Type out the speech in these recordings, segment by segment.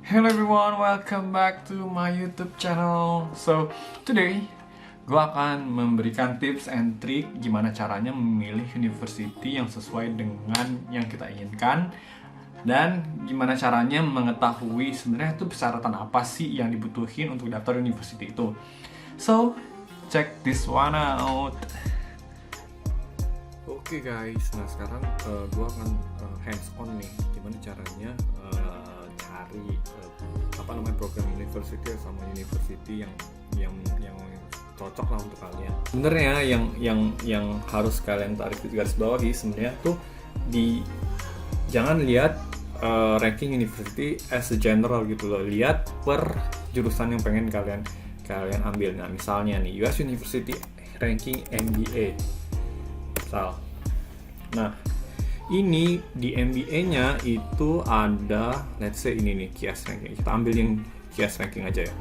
Hello everyone, welcome back to my YouTube channel. So, today gue akan memberikan tips and trick gimana caranya memilih university yang sesuai dengan yang kita inginkan, dan gimana caranya mengetahui sebenarnya itu persyaratan apa sih yang dibutuhin untuk daftar university itu. So, check this one out. Oke guys, nah sekarang gue akan hands on nih, gimana caranya cari program university sama university yang cocok lah untuk kalian. Sebenarnya yang harus kalian tarik di garis bawahi sebenarnya tuh jangan lihat ranking university as a general gitu loh, lihat per jurusan yang pengen kalian ambil. Nah misalnya nih US University ranking MBA misal. Nah ini di MBA-nya itu ada, let's say ini nih QS ranking. Kita ambil yang QS ranking aja ya.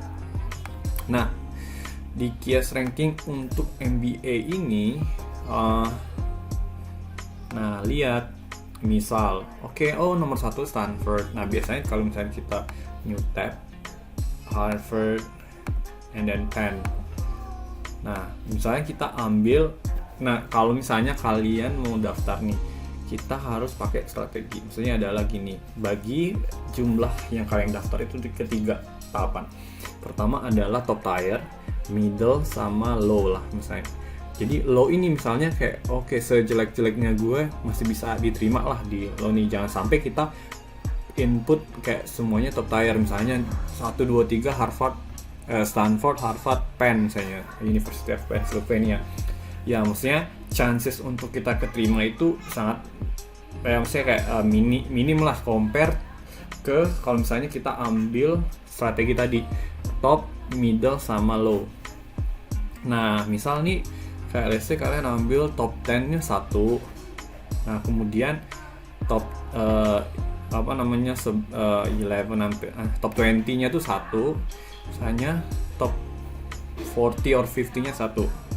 Nah, di QS ranking untuk MBA ini, nah lihat, misal, nomor 1 Stanford. Nah biasanya kalau misalnya kita new tab, Harvard, and then Penn. Nah misalnya kita ambil, nah kalau misalnya kalian mau daftar nih, kita harus pakai strategi. Misalnya adalah gini, bagi jumlah yang kalian daftar itu di ketiga tahapan. Pertama adalah top tier, middle, sama low lah misalnya. Jadi low ini misalnya kayak sejelek-jeleknya gue masih bisa diterima lah di low nih. Jangan sampai kita input kayak semuanya top tier, misalnya 1, 2, 3 Harvard, Stanford, Harvard, Penn misalnya, University of Pennsylvania. Ya maksudnya chances untuk kita keterima itu sangat maksudnya kayak minim lah compare ke kalau misalnya kita ambil strategi tadi top, middle, sama low. Nah misal nih kayak let's say kalian ambil top 10 nya 1, nah kemudian top 11 sampai top 20 nya tuh 1, misalnya top 40 or 50 nya 1.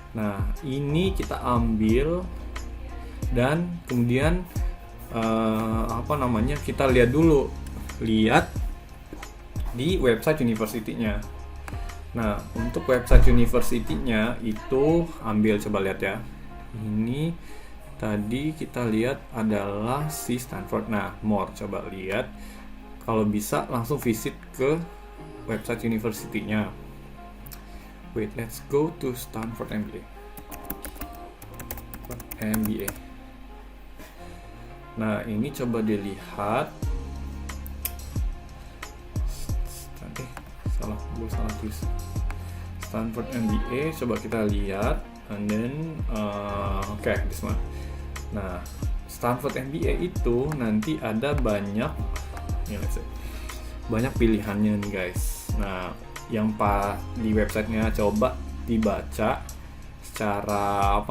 Nah ini kita ambil dan kemudian kita lihat di website university-nya. Nah untuk website university-nya itu coba lihat ya. Ini tadi kita lihat adalah si Stanford. Nah more, coba lihat kalau bisa langsung visit ke website university-nya. Wait, let's go to Stanford MBA. Nah, ini coba dilihat. Salah tulis. Stanford MBA, coba kita lihat. And then, this one. Nah, Stanford MBA itu nanti ada banyak pilihannya nih guys. Nah, yang di websitenya coba dibaca secara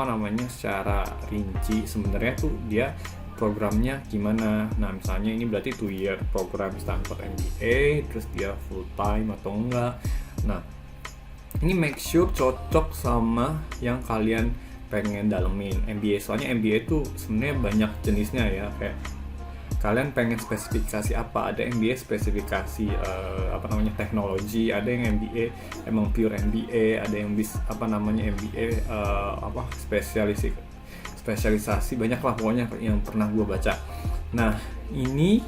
secara rinci sebenarnya tuh dia programnya gimana. Nah misalnya ini berarti 2 year program Stanford MBA, terus dia full time atau enggak. Nah ini make sure cocok sama yang kalian pengen dalemin MBA, soalnya MBA tuh sebenarnya banyak jenisnya ya, kayak kalian pengen spesifikasi apa, ada MBA spesifikasi teknologi, ada yang MBA emang pure MBA, ada yang MBA spesialisasi, banyak lah pokoknya yang pernah gue baca. Nah ini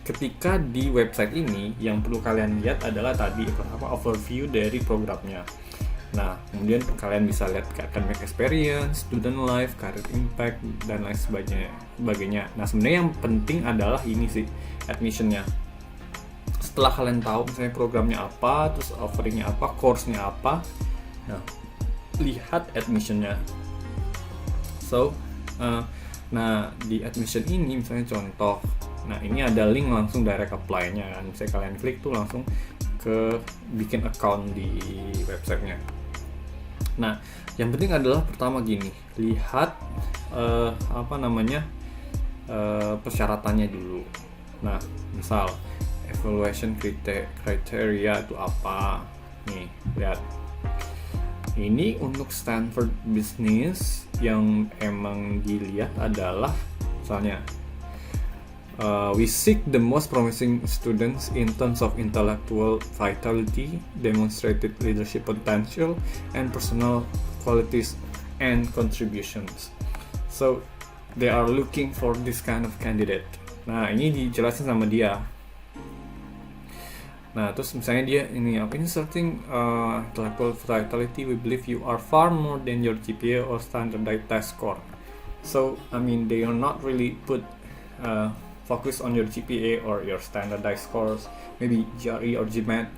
ketika di website ini yang perlu kalian lihat adalah tadi overview dari programnya. Nah, kemudian kalian bisa lihat academic experience, student life, career impact, dan lain sebagainya. Nah, sebenarnya yang penting adalah ini sih, admissionnya. Setelah kalian tahu misalnya programnya apa, terus offeringnya apa, course-nya apa, nah, lihat admissionnya. So, nah di admission ini misalnya contoh, nah ini ada link langsung direct apply-nya kan. Misalnya kalian klik tuh langsung ke bikin account di websitenya. Nah, yang penting adalah pertama gini, lihat persyaratannya dulu. Nah, misal evaluation criteria itu apa? Nih, lihat. Ini untuk Stanford Business yang emang dilihat adalah misalnya We seek the most promising students in terms of intellectual vitality, demonstrated leadership potential, and personal qualities and contributions. So they are looking for this kind of candidate. Nah, ini dijelasin sama dia. Nah, terus misalnya dia ini inserting intellectual vitality, we believe you are far more than your GPA or standardized test score. So, I mean, they are not really put focus on your GPA or your standardized scores, maybe GRE or GMAT.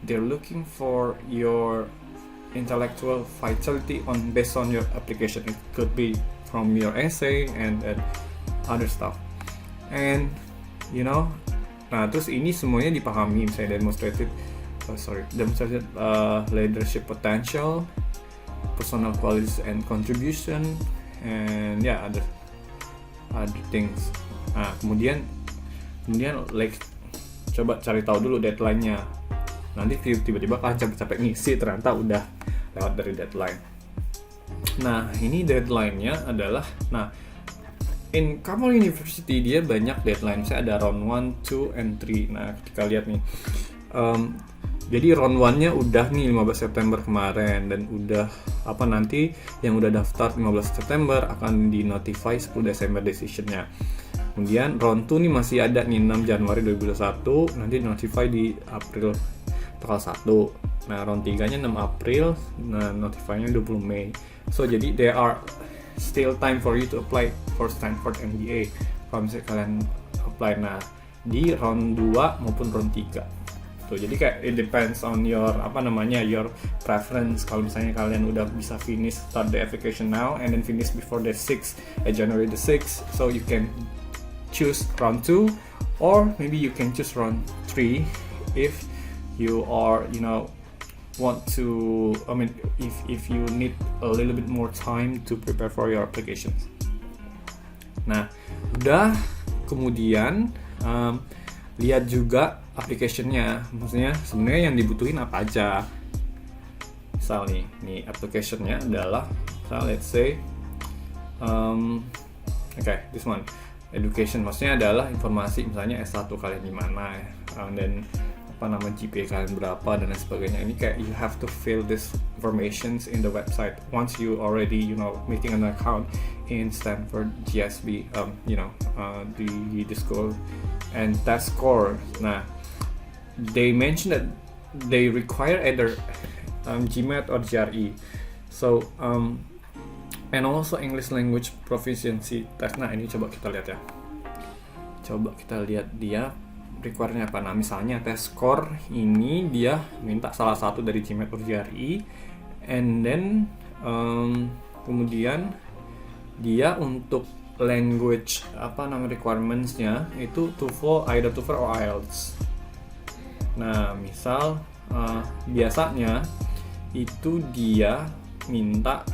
They're looking for your intellectual vitality based on your application. It could be from your essay and other stuff. And nah terus ini semuanya dipahami, misalnya demonstrated leadership potential, personal qualities and contribution, and other things. Nah, kemudian like coba cari tahu dulu deadline-nya. Nanti tiba-tiba kalian capek-capek ngisi, ternyata udah lewat dari deadline. Nah, ini deadline-nya adalah, in Carmel University dia banyak deadline. Saya ada round 1, 2, and 3. Nah, kita lihat nih. Jadi round 1-nya udah nih 15 September kemarin, dan udah nanti yang udah daftar 15 September akan di-notify 10 Desember decision-nya. Kemudian round 2 nih masih ada nih 6 Januari 2021, nanti notify di April tanggal 1. Nah, round 3-nya 6 April, nah notify-nya 20 Mei. So, jadi there are still time for you to apply for Stanford MBA kalau misalnya kalian apply. Nah, di round 2 maupun round 3. Tuh, jadi kayak it depends on your your preference. Kalau misalnya kalian udah bisa finish, start the application now and then finish before the 6th, January the 6th, so you can choose round 2, or maybe you can choose round 3 if you are want to, if you need a little bit more time to prepare for your applications. Nah, udah, kemudian lihat juga application-nya. Maksudnya sebenarnya yang dibutuhin apa aja. Misal nih application-nya adalah, let's say this one, education, maksudnya adalah informasi, misalnya S1 kalian di mana, dan GPA kalian berapa dan lain sebagainya. Ini kayak you have to fill this informations in the website once you already making an account in Stanford GSB, the school, and test score. Nah, they mentioned that they require either GMAT or GRE. So and also English language proficiency test. Nah, ini coba kita lihat ya. Coba kita lihat dia require-nya apa. Nah, misalnya test score ini dia minta salah satu dari GMAT or GRE, and then kemudian dia untuk language requirements-nya itu TOEFL, either TOEFL or IELTS. Nah, misal biasanya itu dia minta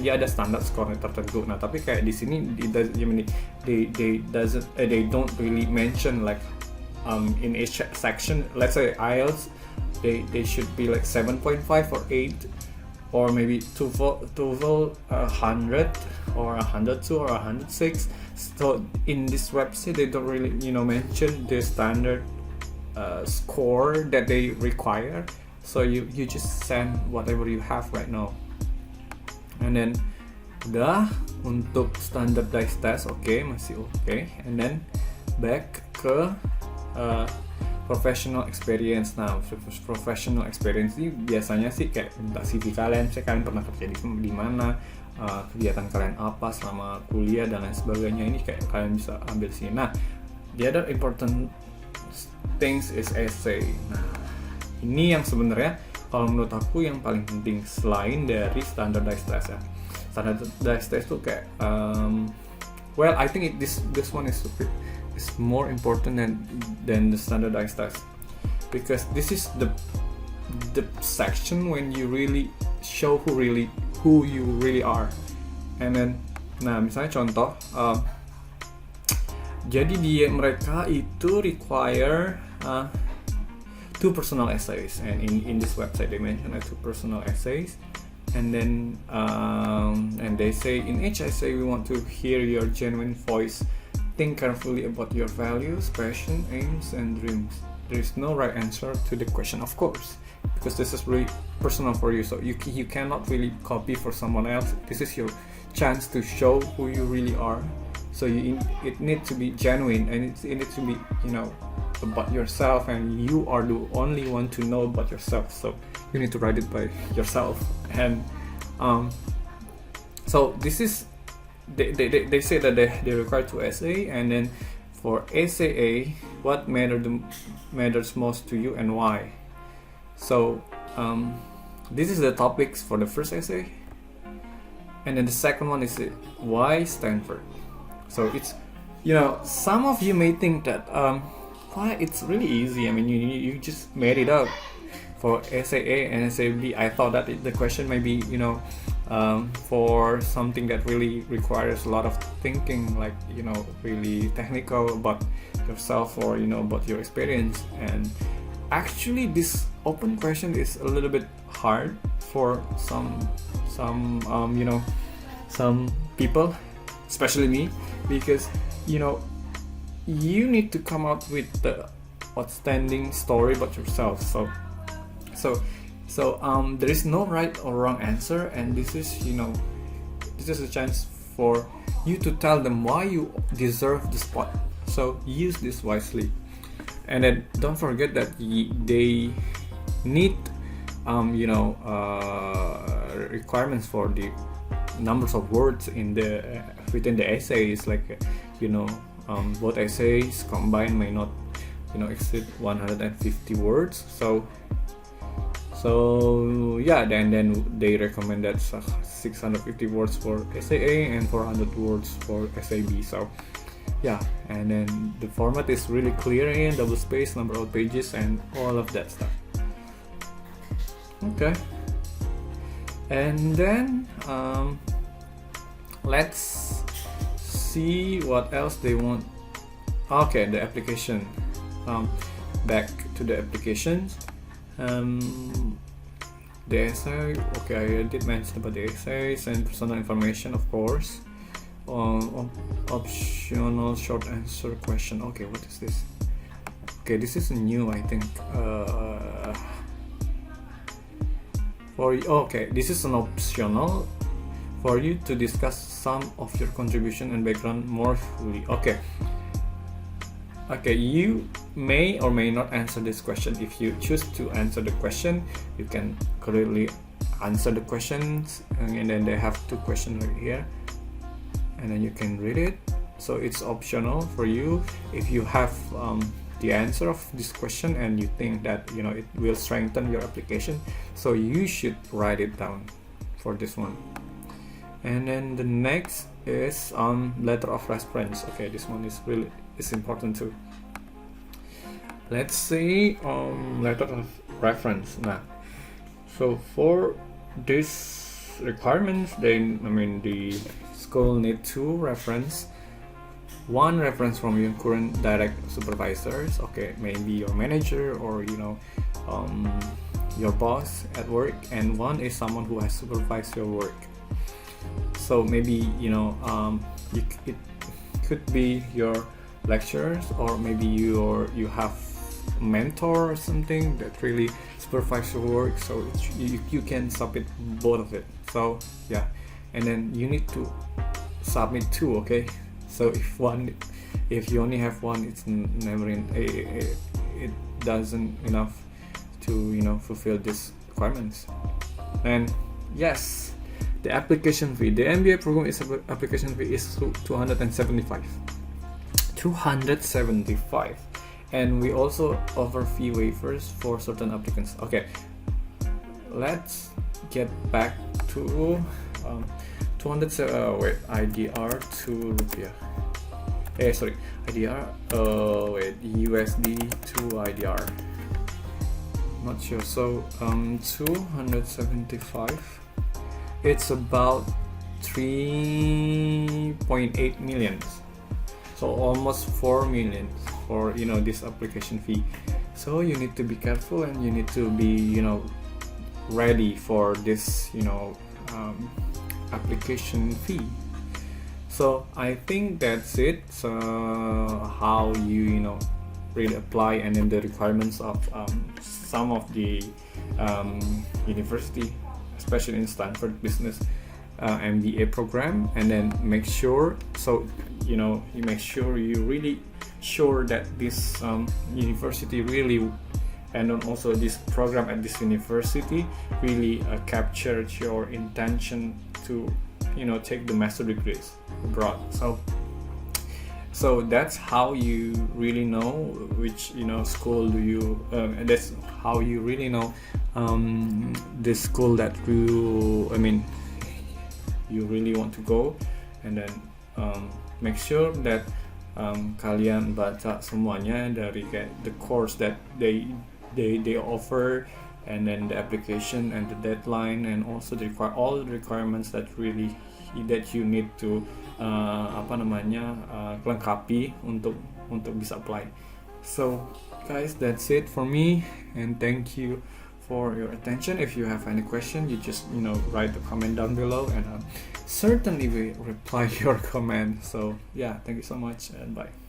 dia ada standar score tertentu. Nah, tapi kayak di sini they don't really mention like in each section. Let's say IELTS, they should be like 7.5 or 8, or maybe TOEFL 100 or 102 or 106. So in this website they don't really mention the standard score that they require. So you just send whatever you have right now. And then udah untuk standardized test, masih oke. And then back ke professional experience. Nah, professional experience ini biasanya sih kayak minta CV kalian, kalian pernah kerja di mana, kegiatan kalian apa selama kuliah dan lain sebagainya. Ini kayak kalian bisa ambil sini. Nah, the other important things is essay. Nah, ini yang sebenarnya kalau menurut aku yang paling penting selain dari standardized test ya. Standardized test tuh kayak I think this one is more important than the standardized test, because this is the section when you really show who you really are. And then, nah misalnya contoh, jadi mereka itu require 2 personal essays, and in this website they mention 2 personal essays, and then and they say in each essay we want to hear your genuine voice think carefully about your values, passion, aims, and dreams. There is no right answer to the question, of course, because this is really personal for you. So you cannot really copy for someone else. This is your chance to show who you really are. So it needs to be genuine, and it needs to be, you know, about yourself, and you are the only one to know about yourself. So you need to write it by yourself. And so this is they say that they require 2 essay, and then for essay A, what matters most to you and why. So this is the topics for the first essay, and then the second one is why Stanford. So it's, you know, some of you may think that why it's really easy. I mean, you just made it up. For essay A and essay B, I thought that the question may be, you know, for something that really requires a lot of thinking, like, you know, really technical about yourself, or, you know, about your experience. And actually this open question is a little bit hard for some you know, some people, especially me, because, you know, you need to come up with the outstanding story about yourself. So there is no right or wrong answer, and this is, you know, this is a chance for you to tell them why you deserve the spot. So use this wisely, and then don't forget that they need you know, requirements for the numbers of words in the within the essays, like, you know, both essays combined may not, you know, exceed 150 words. So yeah, then they recommend that 650 words for essay A and 400 words for essay B. So yeah, and then the format is really clear in double space, number of pages, and all of that stuff. Okay, and then let's see what else they want. Okay, the application. Back to the applications. The essay, okay, I did mention about the essays and personal information, of course. Optional short answer question. Okay, what is this? Okay, this is new, I think. Okay, this is an optional for you to discuss some of your contribution and background more fully. Okay, you may or may not answer this question. If you choose to answer the question, you can clearly answer the questions, and then they have 2 questions right here, and then you can read it. So it's optional for you. If you have the answer of this question and you think that, you know, it will strengthen your application, so you should write it down for this one. And then the next is letter of reference. Okay, this one is really important too. Let's see letter of reference. Now, so for this requirements, the school need 2 reference. 1 reference from your current direct supervisors. Okay, maybe your manager, or, you know, your boss at work, and 1 is someone who has supervised your work. So maybe, you know, it could be your lecturers, or maybe you have a mentor or something that really supervise your work. So you can submit both of it. So yeah, and then you need to submit 2. Okay, so if you only have 1, it's never it doesn't enough to, you know, fulfill these requirements. And yes, the application fee, the MBA program application fee is 275, and we also offer fee waivers for certain applicants. Okay, let's get back to IDR to rupiah. USD to IDR. Not sure. So 275. It's about 3.8 million. So almost 4 million for, you know, this application fee. So you need to be careful, and you need to be, you know, ready for this, you know, application fee. So I think that's it. So how you know really apply, and then the requirements of some of the university, especially in Stanford Business MBA program, and then make sure, so you know, you make sure you really sure that this university really, and then also this program at this university really captured your intention to, you know, take the master degrees abroad. So that's how you really know which, you know, school do you and that's how you really know the school that you really want to go. And then make sure that kalian baca semuanya dari kayak the course that they offer, and then the application and the deadline, and also all the requirements that you need to lengkapi untuk bisa apply. So guys, that's it for me, and thank you for your attention. If you have any question, you just, you know, write the comment down below, and certainly we reply your comment. So yeah, thank you so much, and bye.